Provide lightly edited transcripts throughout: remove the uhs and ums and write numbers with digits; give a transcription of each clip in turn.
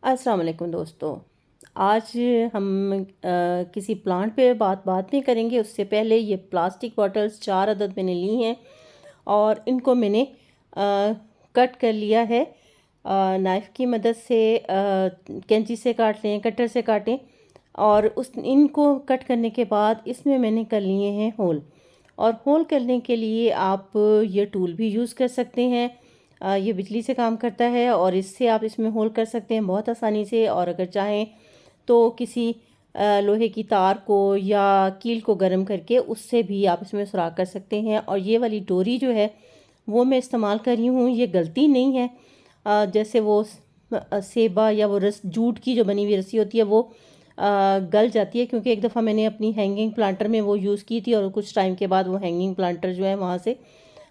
अस्सलाम वालेकुम दोस्तों। आज हम किसी प्लांट पे बात नहीं करेंगे। उससे पहले ये प्लास्टिक बॉटल्स 4 अदद मैंने ली हैं और इनको मैंने कट कर लिया है। नाइफ़ की मदद से कैंची से काट लें, कटर से काटें। और उस इनको कट करने के बाद इसमें मैंने कर लिए हैं होल। और होल करने के लिए आप ये टूल भी यूज़ कर सकते हैं। ये बिजली से काम करता है और इससे आप इसमें होल कर सकते हैं बहुत आसानी से। और अगर चाहें तो किसी लोहे की तार को या कील को गर्म करके उससे भी आप इसमें सुराख कर सकते हैं। और ये वाली डोरी जो है वो मैं इस्तेमाल कर रही हूँ, ये गलती नहीं है। जैसे वो सेबा या वो जूट की जो बनी हुई रस्सी होती है वो गल जाती है, क्योंकि एक दफ़ा मैंने अपनी हैंगिंग प्लांटर में वो यूज़ की थी और कुछ टाइम के बाद वो हैंगिंग प्लांटर जो है वहाँ से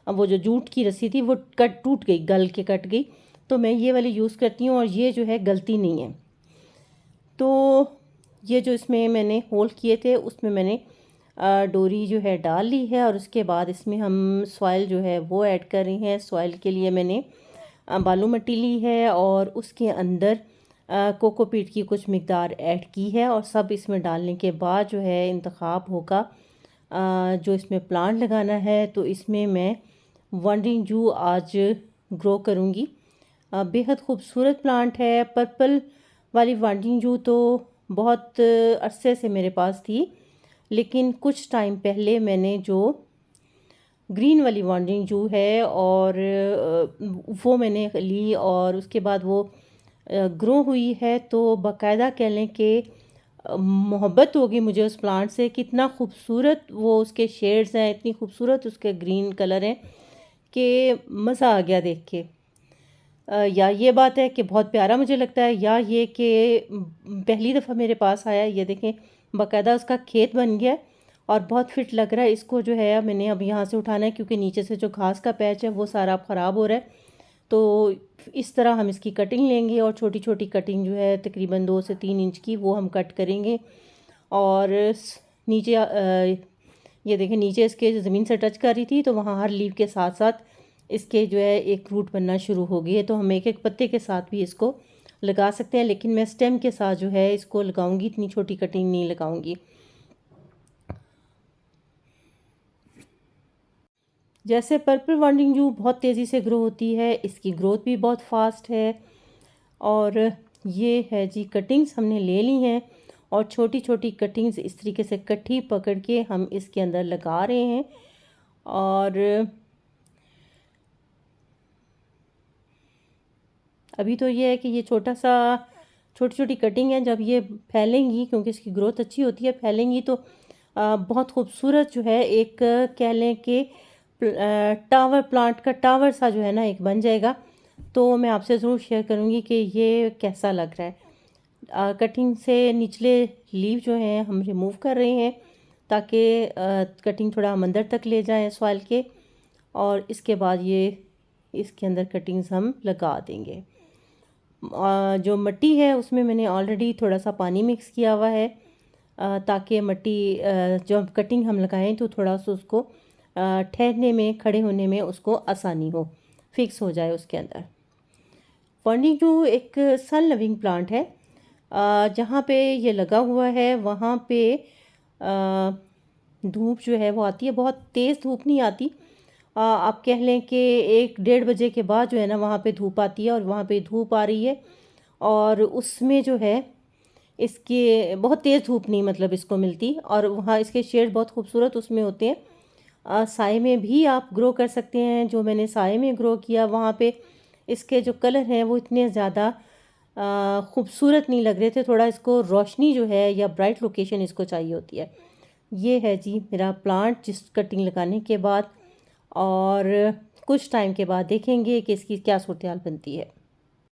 अब वो जो जूट की रस्सी थी वो टूट गई, गल के कट गई। तो मैं ये वाली यूज़ करती हूँ और ये जो है गलती नहीं है। तो ये जो इसमें मैंने होल किए थे उसमें मैंने डोरी जो है डाल ली है और उसके बाद इसमें हम सॉइल जो है वो ऐड कर रही हैं। सॉइल के लिए मैंने बालू मिट्टी ली है और उसके अंदर कोकोपीट की कुछ मिकदार ऐड की है। और सब इसमें डालने के बाद जो है इंतखाब होगा जो इसमें प्लांट लगाना है। तो इसमें मैं वंडरिंग जू आज ग्रो करूँगी। बेहद खूबसूरत प्लांट है। पर्पल वाली वंडरिंग जू तो बहुत अरसे से मेरे पास थी, लेकिन कुछ टाइम पहले मैंने जो ग्रीन वाली वंडरिंग जू है और वो मैंने ली और उसके बाद वो ग्रो हुई है। तो बाकायदा कह लें कि मोहब्बत होगी मुझे उस प्लांट से। कितना खूबसूरत वो उसके शेड्स हैं, इतनी खूबसूरत उसके ग्रीन कलर हैं कि मज़ा आ गया देख के। या ये बात है कि बहुत प्यारा मुझे लगता है, या ये कि पहली दफ़ा मेरे पास आया है। ये देखें बाकायदा उसका खेत बन गया है और बहुत फिट लग रहा है। इसको जो है मैंने अब यहाँ से उठाना है, क्योंकि नीचे से जो घास का पैच है वो सारा अब ख़राब हो रहा है। तो इस तरह हम इसकी कटिंग लेंगे और छोटी छोटी कटिंग जो है तकरीबन 2 से 3 इंच की वो हम कट करेंगे। और नीचे ये देखें नीचे इसके ज़मीन से टच कर रही थी तो वहाँ हर लीव के साथ साथ इसके जो है एक रूट बनना शुरू हो गई है। तो हम एक एक पत्ते के साथ भी इसको लगा सकते हैं, लेकिन मैं स्टेम के साथ जो है इसको लगाऊंगी, इतनी छोटी कटिंग नहीं लगाऊंगी। जैसे पर्पल वांडिंग जू बहुत तेज़ी से ग्रो होती है, इसकी ग्रोथ भी बहुत फास्ट है। और ये है जी कटिंग्स हमने ले ली हैं और छोटी छोटी कटिंग्स इस तरीके से इकट्ठी पकड़ के हम इसके अंदर लगा रहे हैं। और अभी तो ये है कि ये छोटा सा छोटी छोटी कटिंग है, जब ये फैलेंगी क्योंकि इसकी ग्रोथ अच्छी होती है, फैलेंगी तो बहुत खूबसूरत जो है एक कह लें कि टावर, प्लांट का टावर सा जो है ना एक बन जाएगा। तो मैं आपसे ज़रूर शेयर करूँगी कि ये कैसा लग रहा है। कटिंग से निचले लीव जो हैं हम रिमूव कर रहे हैं ताकि कटिंग थोड़ा हम अंदर तक ले जाएं सॉइल के। और इसके बाद ये इसके अंदर कटिंग्स हम लगा देंगे। जो मिट्टी है उसमें मैंने ऑलरेडी थोड़ा सा पानी मिक्स किया हुआ है ताकि मिट्टी जब कटिंग हम लगाएं तो थोड़ा सा उसको ठहरने में, खड़े होने में उसको आसानी हो, फिक्स हो जाए उसके अंदर। फर्निजू एक सन लविंग प्लांट है। जहाँ पे ये लगा हुआ है वहाँ पे धूप जो है वो आती है, बहुत तेज़ धूप नहीं आती। आप कह लें कि 1-1:30 बजे के बाद जो है ना वहाँ पे धूप आती है और वहाँ पे धूप आ रही है। और उसमें जो है इसके बहुत तेज़ धूप नहीं मतलब इसको मिलती, और वहाँ इसके शेड बहुत खूबसूरत उसमें होते हैं। साए में भी आप ग्रो कर सकते हैं। जो मैंने साए में ग्रो किया वहाँ पे इसके जो कलर हैं वो इतने ज़्यादा खूबसूरत नहीं लग रहे थे। थोड़ा इसको रोशनी जो है या ब्राइट लोकेशन इसको चाहिए होती है। ये है जी मेरा प्लांट जिस कटिंग लगाने के बाद, और कुछ टाइम के बाद देखेंगे कि इसकी क्या सूरत हाल बनती है।